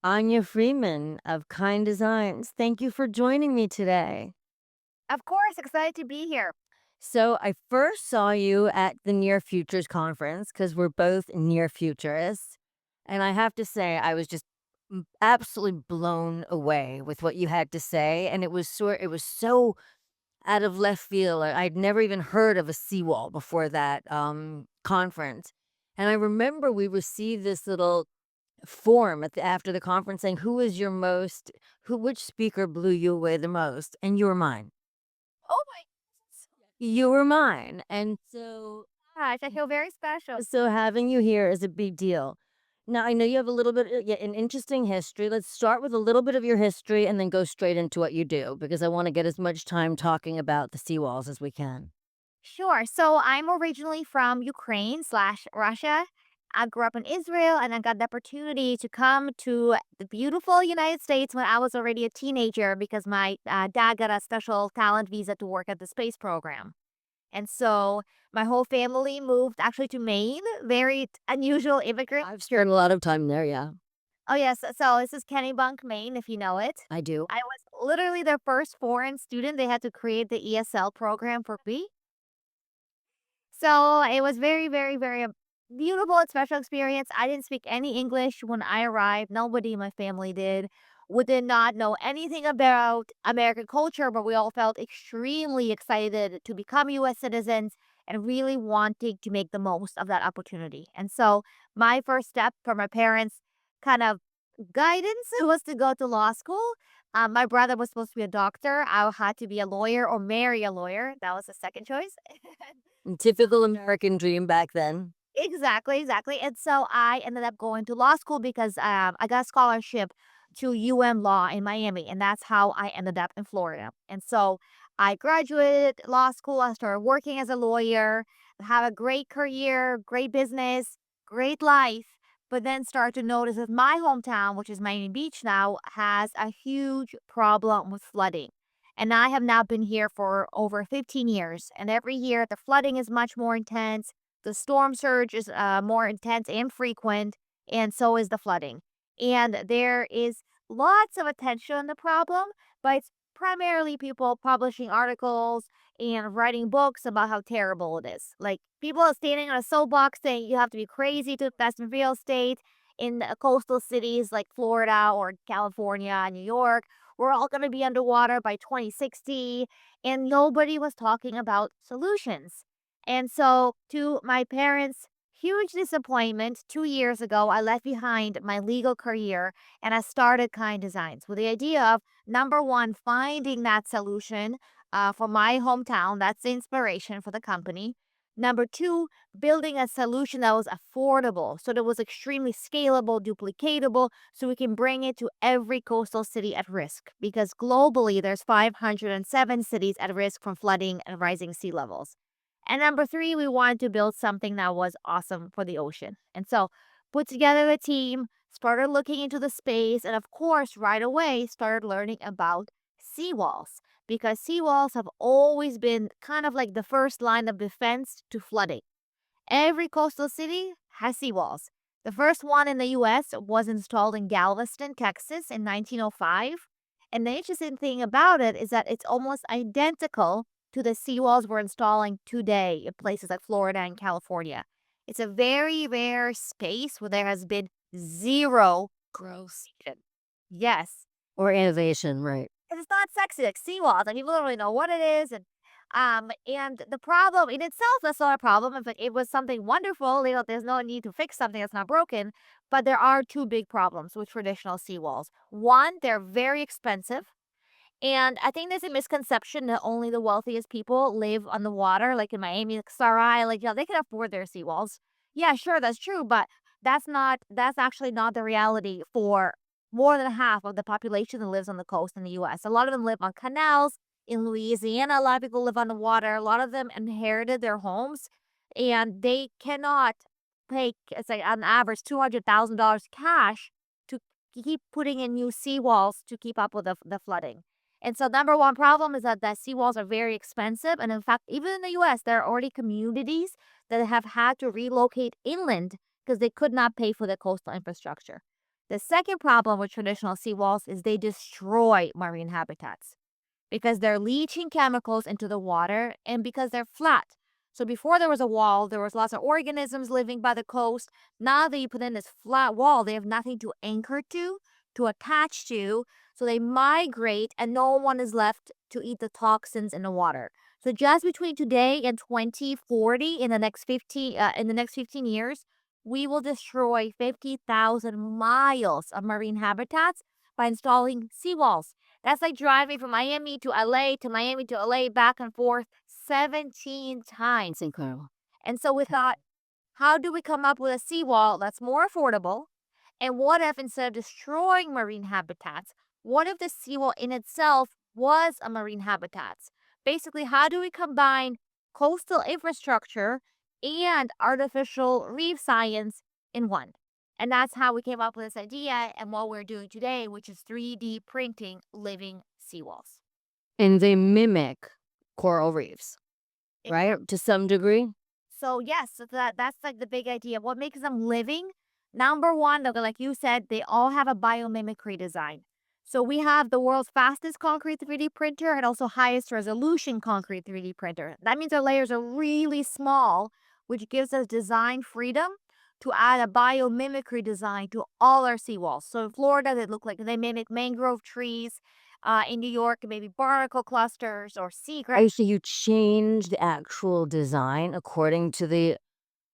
Anya Freeman of Kind Designs. Thank you for joining me today. Of course, excited to be here. So, I first saw you at the Near Futures conference because we're both near futurists. And I have to say, I was just absolutely blown away with what you had to say. And it was so out of left field. I'd never even heard of a seawall before that conference. And I remember we received this little form after the conference saying, which speaker blew you away the most? And you were mine. Oh my You were mine. And so, gosh, I feel very special. so having you here is a big deal. Now, I know you have a little bit, yeah, an interesting history. Let's start with a little bit of your history and then go straight into what you do because I want to get as much time talking about the seawalls as we can. Sure. So I'm originally from Ukraine slash Russia. I grew up in Israel and I got the opportunity to come to the beautiful United States when I was already a teenager because my dad got a special talent visa to work at the space program. And so my whole family moved actually to Maine, very unusual immigrant. I've spent a lot of time there. Yeah, Oh, yes. So this is Kennebunk, Maine, if you know it. I do. I was literally their first foreign student. They had to create the ESL program for me. So it was very, very, very beautiful and special experience. I didn't speak any English when I arrived. Nobody in my family did. We did not know anything about American culture, but we all felt extremely excited to become US citizens and really wanting to make the most of that opportunity. And so my first step for my parents kind of guidance was to go to law school. My brother was supposed to be a doctor. I had to be a lawyer or marry a lawyer. That was the second choice. Typical American dream back then. Exactly, exactly. And so I ended up going to law school because I got a scholarship to Law in Miami, and that's how I ended up in Florida. And so I graduated law school. I started working as a lawyer, have a great career, great business, great life. But then start to notice that my hometown, which is Miami Beach now, has a huge problem with flooding. And I have now been here for over 15 years. And every year the flooding is much more intense, the storm surge is more intense and frequent, and so is the flooding. And there is lots of attention on the problem, but it's primarily people publishing articles and writing books about how terrible it is. Like people are standing on a soapbox saying you have to be crazy to invest in real estate in coastal cities like Florida or California, New York. We're all going to be underwater by 2060. And nobody was talking about solutions. And so, to my parents' huge disappointment, 2 years ago, I left behind my legal career and I started Kind Designs with the idea of number one, finding that solution for my hometown. That's the inspiration for the company. Number two, building a solution that was affordable, so that was extremely scalable, duplicatable, so we can bring it to every coastal city at risk. Because globally, there's 507 cities at risk from flooding and rising sea levels. And number three, we wanted to build something that was awesome for the ocean. And so put together a team, started looking into the space, and of course, right away, started learning about seawalls because seawalls have always been kind of like the first line of defense to flooding. Every coastal city has seawalls. The first one in the US was installed in Galveston, Texas in 1905. And the interesting thing about it is that it's almost identical to the seawalls we're installing today in places like Florida and California. It's a very rare space where there has been zero Gross. erosion. Yes. Or innovation, right? 'Cause it's not sexy like seawalls, like, people don't really know what it is, and the problem in itself, that's not a problem. If it was something wonderful, there's no need to fix something that's not broken, but there are 2 big problems with traditional seawalls. One, they're very expensive, and I think there's a misconception that only the wealthiest people live on the water, like in Miami, like Sarai, like, they can afford their seawalls. Yeah, sure, that's true, but that's actually not the reality for more than half of the population that lives on the coast in the US. A lot of them live on canals. In Louisiana, a lot of people live on the water. A lot of them inherited their homes, and they cannot pay, it's like on average $200,000 cash to keep putting in new seawalls to keep up with the flooding. And so number one problem is that the seawalls are very expensive. And in fact, even in the US, there are already communities that have had to relocate inland because they could not pay for the coastal infrastructure. The second problem with traditional seawalls is they destroy marine habitats because they're leaching chemicals into the water and because they're flat. So before there was a wall, there was lots of organisms living by the coast. Now that you put in this flat wall, they have nothing to anchor to attach to. So they migrate and no one is left to eat the toxins in the water. So just between today and 2040, in the next 15 years, we will destroy 50,000 miles of marine habitats by installing seawalls. That's like driving from Miami to LA to Miami to LA back and forth 17 times. It's incredible. And so we thought, how do we come up with a seawall that's more affordable? And what if instead of destroying marine habitats, what if the seawall in itself was a marine habitat? Basically, how do we combine coastal infrastructure and artificial reef science in one? And that's how we came up with this idea and what we're doing today, which is 3D printing living seawalls. And they mimic coral reefs, It- right? To some degree. So yes, so that's like the big idea. What makes them living? Number one, like you said, they all have a biomimicry design. So we have the world's fastest concrete 3D printer and also highest resolution concrete 3D printer. That means our layers are really small, which gives us design freedom to add a biomimicry design to all our seawalls. So in Florida, they look like they mimic mangrove trees. In New York, maybe barnacle clusters or seagrass. Oh, so you change the actual design according to the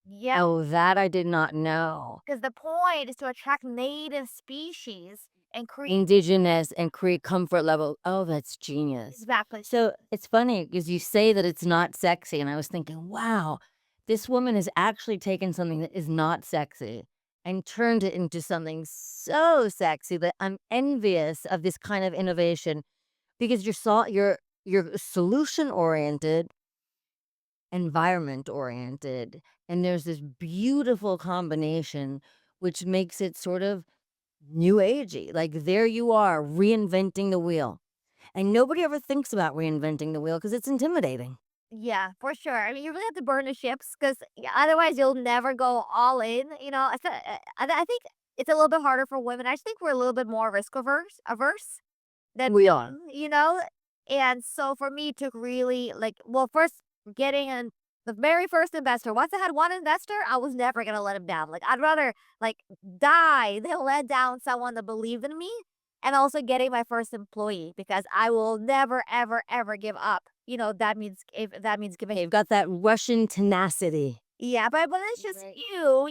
Yeah, oh, that I did not know. because the point is to attract native species and create Indigenous and create comfort level. Oh, that's genius. exactly. So it's funny because you say that it's not sexy, and I was thinking, wow, this woman has actually taken something that is not sexy and turned it into something so sexy that I'm envious of this kind of innovation because you're solution oriented, environment oriented, and there's this beautiful combination which makes it sort of new agey. Like there you are reinventing the wheel. And nobody ever thinks about reinventing the wheel because it's intimidating. Yeah, for sure. I mean, you really have to burn the ships because otherwise you'll never go all in. I think it's a little bit harder for women. I just think we're a little bit more averse than We are. you know. And so for me, it took really like well, first getting in the very first investor. Once I had one investor, I was never gonna let him down. Like I'd rather like die than let down someone that believed in me. And also getting my first employee because I will never, ever, ever give up. That means if that means giving. You've got that Russian tenacity. Yeah, but it's just Right. you.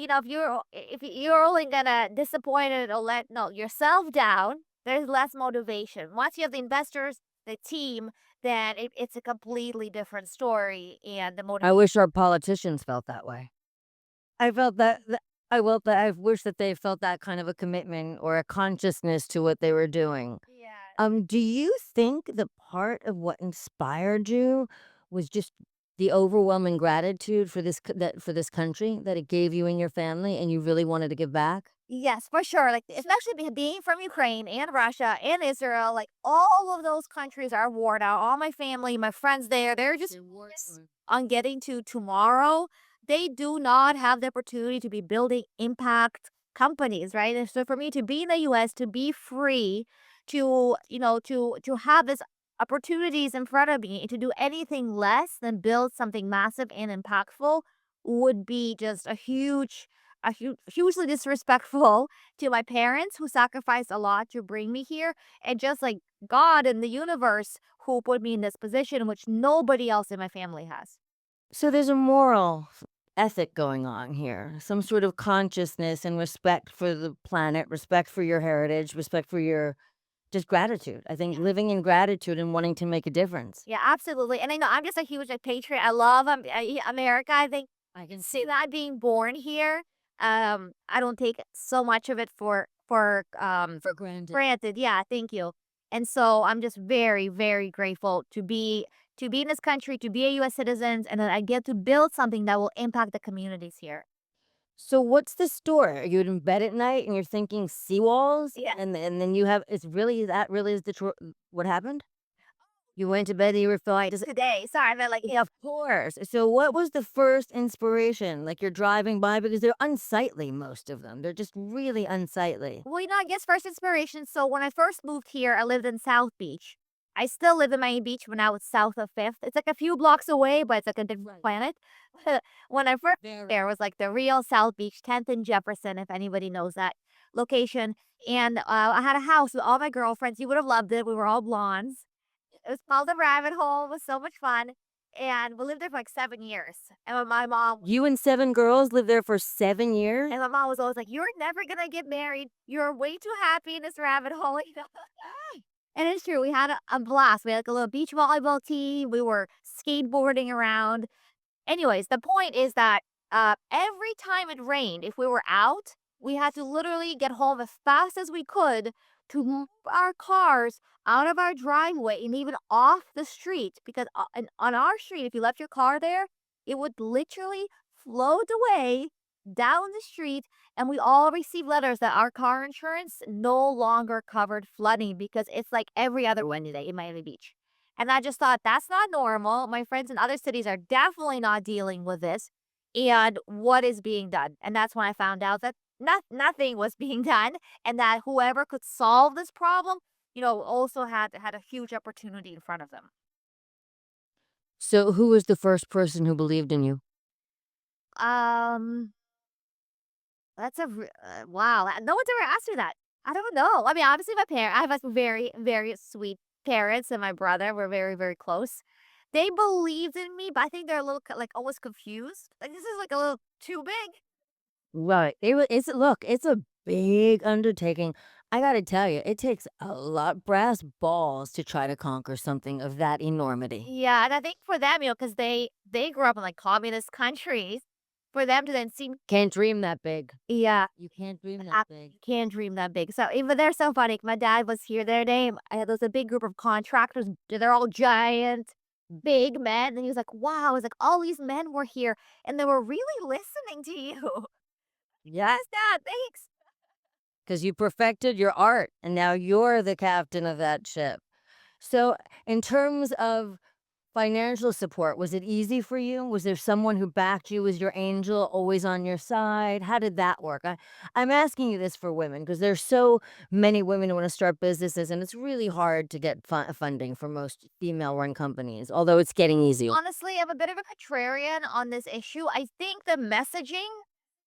If you're only gonna disappoint it or let no yourself down, there's less motivation. Once you have the investors, the team, then it's a completely different story, and the motivation. I wish our politicians felt that way. I felt that I wish that they felt that kind of a commitment or a consciousness to what they were doing. Yeah. Do you think that part of what inspired you was just the overwhelming gratitude for for this country that it gave you and your family, and you really wanted to give back? Yes, for sure. Like, especially being from Ukraine and Russia and Israel, like all of those countries are worn out. All my family, my friends there, they're just focused on getting to tomorrow. They do not have the opportunity to be building impact companies, right? And so for me to be in the US, to be free, to have this opportunities in front of me and to do anything less than build something massive and impactful would be just hugely disrespectful to my parents who sacrificed a lot to bring me here, and just like God and the universe who put me in this position, which nobody else in my family has. So there's a moral ethic going on here, some sort of consciousness and respect for the planet, respect for your heritage, respect for your just gratitude. I think living in gratitude and wanting to make a difference. Yeah, absolutely. And I know I'm just a huge like, patriot. I love America. I think I can see see that being born here. I don't take so much of it for for granted. granted. Yeah, thank you. And so I'm just very, very grateful to be in this country, to be a US citizen, and that I get to build something that will impact the communities here. So what's the story? Are you in bed at night and you're thinking seawalls? Yeah. And then you have it's really that really is the what happened? You went to bed and you were fine. Today. Sorry, I meant like, Of course. So what was the first inspiration? Like you're driving by because they're unsightly, most of them. They're just really unsightly. well, I guess first inspiration. So when I first moved here, I lived in South Beach. I still live in Miami Beach, but now it's south of Fifth. It's like a few blocks away, but it's like a different Right. planet. When I first Very. there was like the real South Beach, 10th and Jefferson, if anybody knows that location. And I had a house with all my girlfriends. You would have loved it. We were all blondes. It was called the Rabbit Hole. It was so much fun. And we lived there for like 7 years. And when my mom You and 7 girls lived there for 7 years? and my mom was always like, "You're never gonna get married. You're way too happy in this rabbit hole." And it's true. We had a blast. We had like a little beach volleyball team. We were skateboarding around. Anyways, the point is that every time it rained, if we were out, we had to literally get home as fast as we could to move our cars out of our driveway and even off the street. Because on our street, if you left your car there, it would literally float away down the street. And we all received letters that our car insurance no longer covered flooding because it's like every other Wednesday in Miami Beach. And I just thought that's not normal. My friends in other cities are definitely not dealing with this. And what is being done? And that's when I found out that nothing was being done and that whoever could solve this problem, also had a huge opportunity in front of them. So who was the first person who believed in you? Um, that's wow. No one's ever asked me that. I don't know. I mean, obviously my parents, I have like very, very sweet parents and my brother were very, very close. They believed in me, but I think they're a little like always confused. Like this is like a little too big. Right. It's a big undertaking. I gotta tell you, it takes a lot brass balls to try to conquer something of that enormity. Yeah, and I think for them, because they grew up in like communist countries, for them to then see, Can't dream that big. yeah, You can't dream that I big. can't dream that big. So even they're so funny. My dad was here the other day. There was a big group of contractors. They're all giant, big men, and he was like, "Wow!" It's like all these men were here, and they were really listening to you. Yeah, Yes, Dad. Thanks. because you perfected your art and now you're the captain of that ship. So, in terms of financial support, was it easy for you? Was there someone who backed you? Was your angel always on your side? How did that work? I'm asking you this for women because there's so many women who want to start businesses, and it's really hard to get funding for most female-run companies, although it's getting easier. Honestly, I'm a bit of a contrarian on this issue. I think the messaging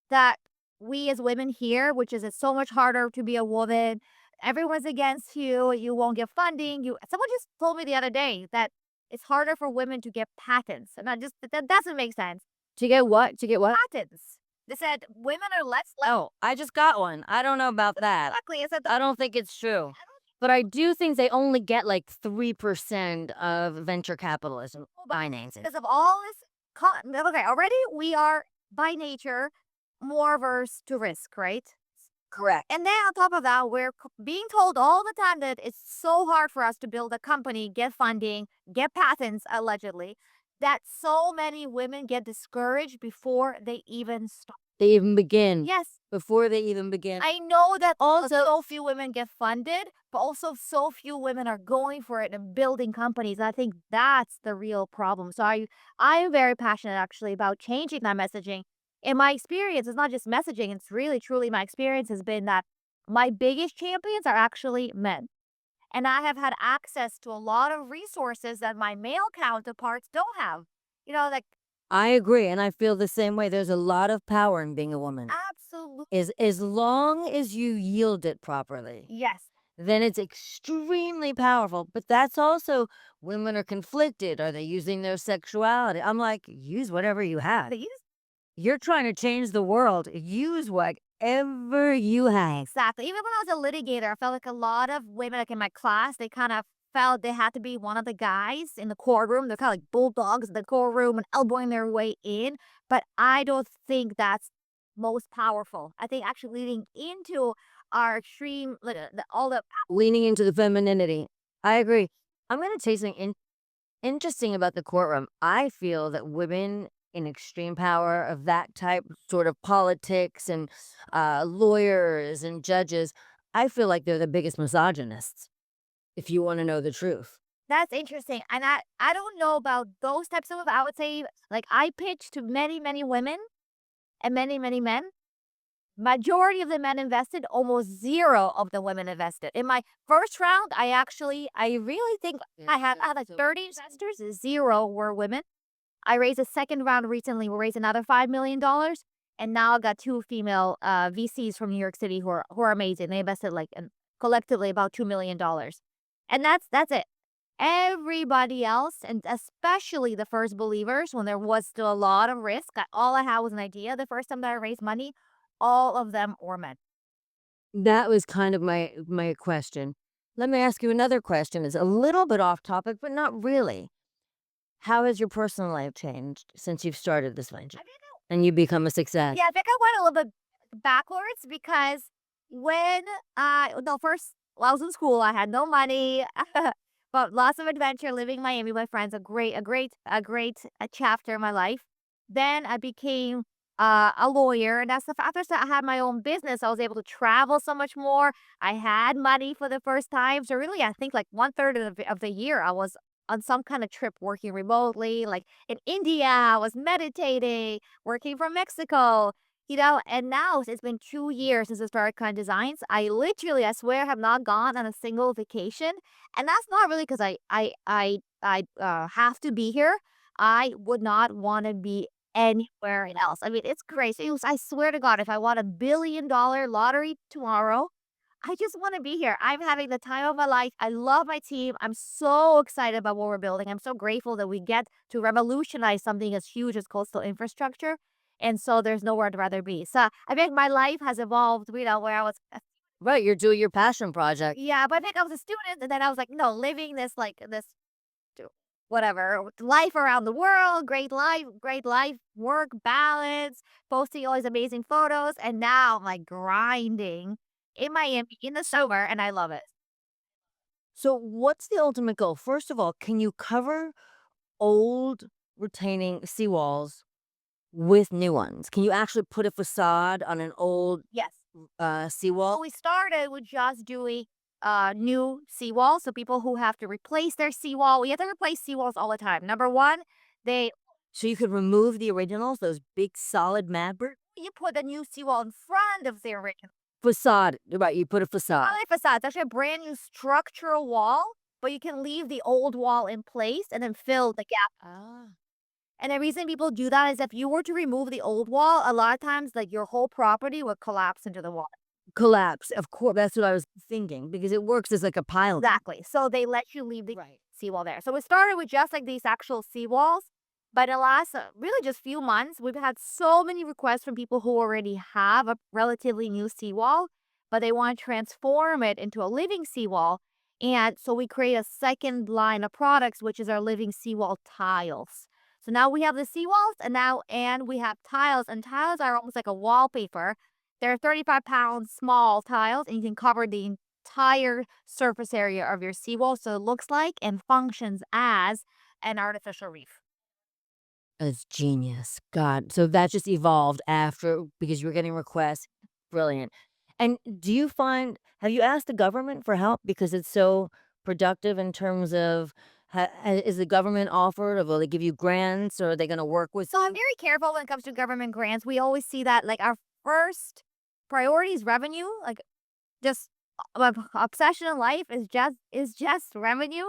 that we as women hear, which is it's so much harder to be a woman. Everyone's against you. You won't get funding. Someone just told me the other day that it's harder for women to get patents. And that doesn't make sense. To get what? To get what? Patents. They said women are less Oh, I just got one. I don't know about that. likely. I said I don't think it's true. But I do think they only get like 3% of venture capitalism financing. because of all this okay, already we are by nature more averse to risk, right? Correct. And then on top of that, we're being told all the time that it's so hard for us to build a company, get funding, get patents, allegedly, that so many women get discouraged before they even start. They even begin. Yes, Before they even begin. I know that Also, so few women get funded, but also so few women are going for it and building companies. I think that's the real problem. So I am very passionate actually about changing that messaging. In my experience, it's not just messaging, it's really truly my experience has been that my biggest champions are actually men. And I have had access to a lot of resources that my male counterparts don't have. Like I agree, and I feel the same way. There's a lot of power in being a woman. absolutely. Is as long as you yield it properly, Yes. then it's extremely powerful. But that's also women are conflicted. Are they using their sexuality? I'm like, use whatever you have. They use You're trying to change the world. Use whatever you have. Exactly. Even when I was a litigator, I felt like a lot of women, like in my class, they kind of felt they had to be one of the guys in the courtroom. They're kind of like bulldogs in the courtroom and elbowing their way in. But I don't think that's most powerful. I think actually leading into our extreme, like, all the Leaning into the femininity. I agree. I'm going to tell you something interesting about the courtroom. I feel that women in extreme power of that type, sort of politics and lawyers and judges, I feel like they're the biggest misogynists, if you want to know the truth. That's interesting, and I don't know about those types of I would say, like, I pitched to many, many women and many, many men. Majority of the men invested, almost 0 of the women invested. In my first round, I really think I had, like, 30 investors, 0 were women. I raised a second round recently, we raised another $5 million, and now I got 2 female, VCs from New York City who are amazing. They invested, like, collectively about $2 million. And that's it. Everybody else, and especially the first believers, when there was still a lot of risk, all I had was an idea the first time that I raised money, all of them were men. That was kind of my question. Let me ask you another question. It's a little bit off topic, but not really. How has your personal life changed since you've started this venture I think and you become a success? Yeah, I think I went a little bit backwards because when I no, first, while I was in school, I had no money, but lots of adventure, living in Miami with my friends, a chapter in my life. Then I became a lawyer, and that's the after I had my own business, I was able to travel so much more. I had money for the first time, so really, I think like 1/3 of the year, I was on some kind of trip working remotely. Like in India, I was meditating, working from Mexico, and now it's been 2 years since I started Kind Designs. I swear, have not gone on a single vacation, and that's not really because I have to be here. I would not wanna be anywhere else. I mean, it's crazy. I swear to God, if I won $1 billion lottery tomorrow, I just wanna be here. I'm having the time of my life. I love my team. I'm so excited about what we're building. I'm so grateful that we get to revolutionize something as huge as coastal infrastructure, and so there's nowhere I'd rather be. So, I think my life has evolved, where I was Right, you're doing your passion project. yeah, but I think I was a student, and then I was like, no, living this do whatever, life around the world, great life, work balance, posting all these amazing photos, and now I'm, like, grinding in Miami in the summer, and I love it. So, what's the ultimate goal? First of all, can you cover old retaining seawalls with new ones? Can you actually put a facade on an old Yes. So seawall? we started with just doing new seawalls. So people who have to replace their seawall, we have to replace seawalls all the time. Number one, they So you could remove the originals, those big solid mad brick you put a new seawall in front of the original. facade. Right, you put a facade. Not a facade, it's actually a brand new structural wall, but you can leave the old wall in place and then fill the gap. Ah. And the reason people do that is if you were to remove the old wall, a lot of times like your whole property would collapse into the water. Collapse. Of course, that's what I was thinking because it works as like a pile. Exactly. So they let you leave the Right. seawall there. So we started with just like these actual seawalls. But in the last really just few months, we've had so many requests from people who already have a relatively new seawall, but they want to transform it into a living seawall. And so we create a second line of products, which is our living seawall tiles. So now we have the seawalls and we have tiles, and tiles are almost like a wallpaper. They're 35-pound small tiles, and you can cover the entire surface area of your seawall, so it looks like and functions as an artificial reef. That's genius. God. So that just evolved after because you were getting requests. Brilliant. And do you find have you asked the government for help because it's so productive in terms of is the government offered or will they give you grants or are they going to work with So I'm you? very careful when it comes to government grants. We always see that like our first priority is revenue. Like just my obsession in life is just revenue.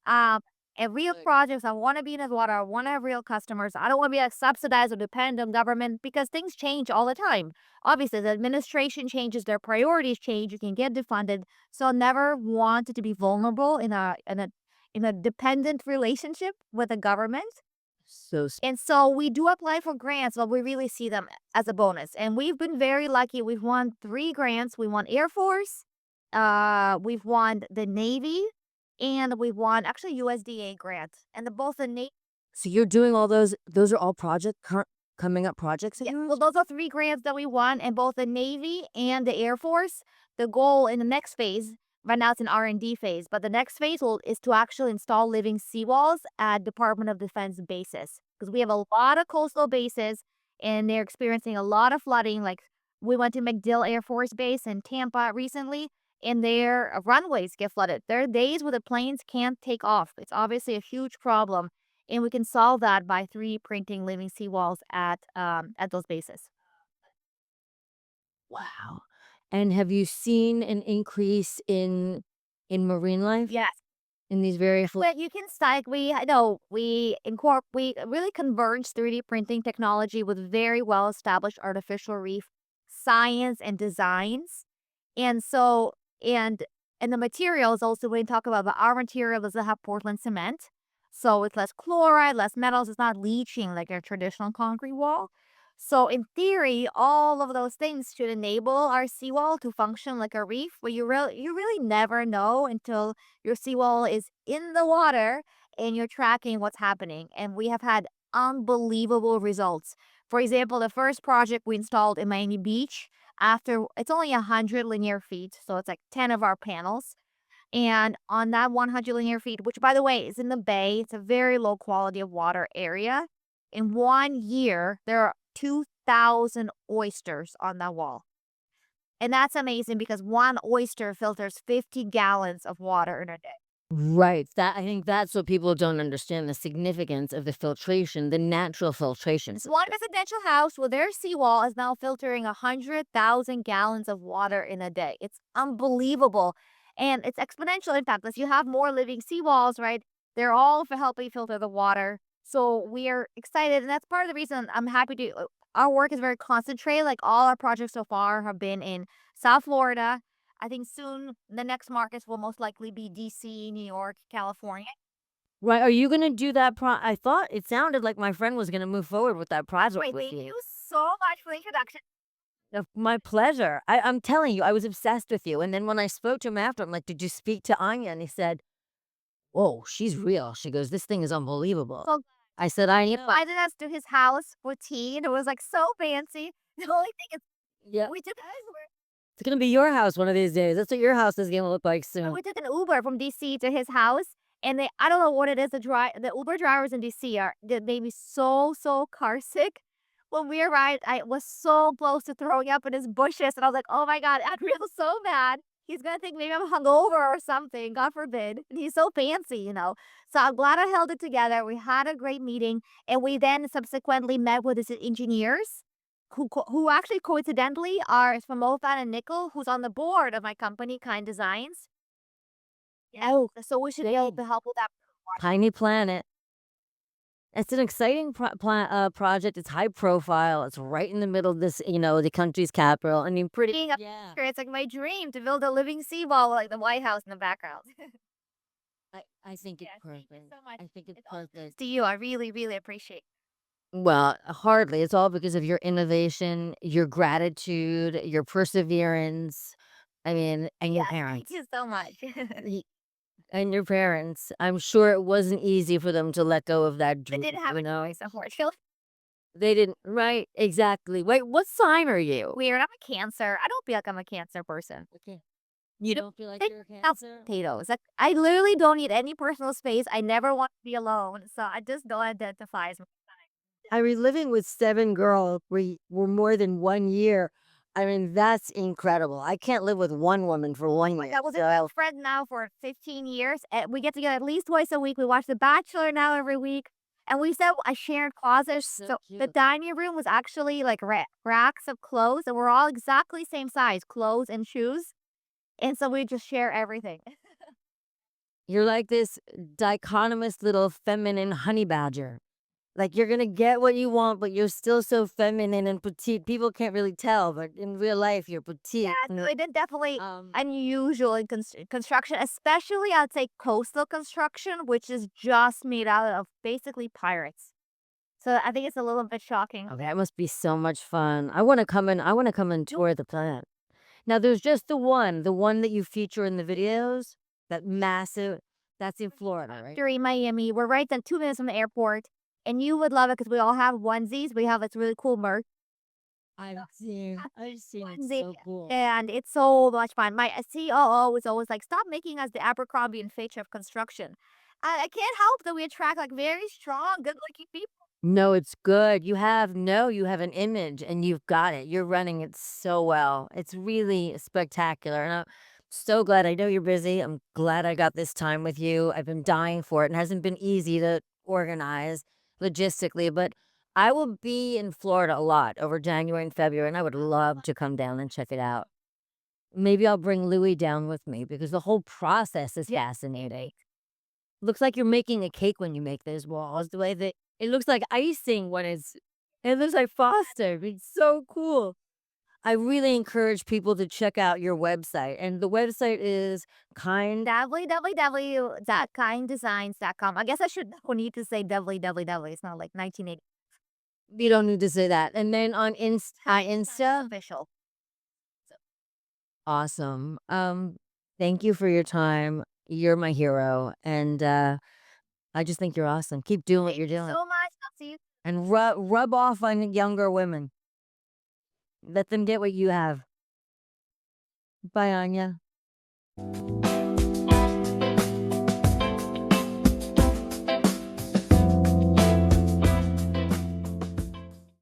Um, and real Like, projects. I want to be in the water. I want to have real customers. I don't want to be like subsidized or dependent on government because things change all the time. Obviously, the administration changes, their priorities change. You can get defunded. So I never wanted to be vulnerable in a dependent relationship with the government. so And so we do apply for grants, but we really see them as a bonus. And we've been very lucky. We've won 3 grants. We won Air Force, we've won the Navy, and we've won actually USDA grant. And both the Navy so you're doing all those are all coming up projects of yeah, well, yours? those are 3 grants that we won, and both the Navy and the Air Force. The goal in the next phase, right now it's an R&D phase, but the next phase is to actually install living seawalls at Department of Defense bases because we have a lot of coastal bases and they're experiencing a lot of flooding. Like we went to MacDill Air Force Base in Tampa recently, and their runways get flooded. There are days where the planes can't take off. It's obviously a huge problem, and we can solve that by 3D printing living seawalls at those bases. Wow. And have you seen an increase in marine life Yes. in these very But you can like we I know we really converge 3D printing technology with very well established artificial reef science and designs. And so and the materials also we talk about, but our material doesn't have Portland cement. So it's less chloride, less metals, it's not leaching like a traditional concrete wall. So in theory, all of those things should enable our seawall to function like a reef, but you really never know until your seawall is in the water and you're tracking what's happening. And we have had unbelievable results. For example, the first project we installed in Miami Beach, after it's only 100 linear feet, so it's like 10 of our panels. And on that 100 linear feet, which by the way is in the bay, it's a very low quality of water area. In 1 year, there are 2,000 oysters on that wall. And that's amazing because one oyster filters 50 gallons of water in a day. right. That I think that's what people don't understand the significance of the filtration, the natural filtration. This one residential house with their seawall is now filtering 100,000 gallons of water in a day. It's unbelievable. And it's exponential. In fact, as you have more living seawalls, right, they're all for helping filter the water. So we are excited. And that's part of the reason I'm happy to. Our work is very concentrated. Like all our projects so far have been in South Florida. I think soon the next markets will most likely be DC, New York, California. Right, are you gonna do that I thought it sounded like my friend was gonna move forward with that project Wait, with thank you. you so much for the introduction. My pleasure. I'm telling you, I was obsessed with you, and then when I spoke to him after, I'm like, "Did you speak to Anya?" And he said, "Whoa, she's real." She goes, "This thing is unbelievable." So I said, "I know." invited us to his house for tea, and it was, like, so fancy. The only thing is Yeah. we took It's gonna be your house one of these days. That's what your house is gonna look like soon. we took an Uber from DC to his house, and they I don't know what it is, the Uber drivers in DC they made me so, so car sick. When we arrived, I was so close to throwing up in his bushes, and I was like, "Oh my god," I feel so bad. He's gonna think maybe I'm hungover or something, God forbid, and he's so fancy. So I'm glad I held it together. We had a great meeting, and we then subsequently met with his engineers who actually coincidentally are from Mofan and Nickel, who's on the board of my company, Kind Designs. Oh, so we should be able to help with that. Tiny planet. It's an exciting project. It's high profile. It's right in the middle of this, the country's capital. I mean, pretty. Being a Yeah. it's like my dream to build a living seawall with like the White House in the background. I think it's Yes, thank you perfect. so much. I think it's It's all perfect. to you. I really, really appreciate. Well, hardly. It's all because of your innovation, your gratitude, your perseverance. I mean, and your Yes, thank parents. you so much. Y- And your parents. I'm sure it wasn't easy for them to let go of that I dream, didn't have you a know? choice, unfortunately. They didn't, right? Exactly. Wait, what sign are you? Weird. I'm a Cancer. I don't feel like I'm a Cancer person. Okay. You You don't don't feel like think you're a about Cancer? potatoes. Like I literally don't need any personal space. I never want to be alone. So I just don't identify as I mean, living with 7 girls, we were more than 1 year. I mean, that's incredible. I can't live with one woman for 1 year. that was So a friend now for 15 years. And we get together at least twice a week. We watch The Bachelor now every week. And we said a shared closet. so So the cute. dining room was actually like racks of clothes, and we're all exactly same size, clothes and shoes. And so we just share everything. You're like this dichotomous little feminine honey badger. Like, you're gonna get what you want, but you're still so feminine and petite. People can't really tell, but in real life, you're petite. Yeah, so it is definitely Um, unusual in construction, especially I'd say coastal construction, which is just made out of basically pirates. So I think it's a little bit shocking. oh, that must be so much fun. I wanna come and tour the plant. Now, there's just the one that you feature in the videos, that massive that's in Florida, right? Factory, Miami. We're right then 2 minutes from the airport, and you would love it because we all have onesies. We have this really cool merch I've seen it, onesie, so cool. and it's so much fun. My COO was always like, "Stop making us the Abercrombie and Fitch of construction." I can't help that we attract like very strong, good-looking people. No, it's good. You have an image and you've got it. You're running it so well. It's really spectacular. So glad. I know you're busy. I'm glad I got this time with you. I've been dying for it and hasn't been easy to organize logistically, but I will be in Florida a lot over January and February, and I would love to come down and check it out. Maybe I'll bring Louie down with me because the whole process is fascinating. Looks like you're making a cake when you make those walls, the way that it looks like icing when it looks like frosting. It's so cool. I really encourage people to check out your website, and the website is kind. www.kinddesigns.com. I guess I should don't need to say www. It's not like 1980 You don't need to say that. And then on Insta, official. awesome. Thank you for your time. You're my hero, and I just think you're awesome. Keep doing what Thank you're you doing, so much. I'll see you. and rub off on younger women. Let them get what you have. Bye, Anya.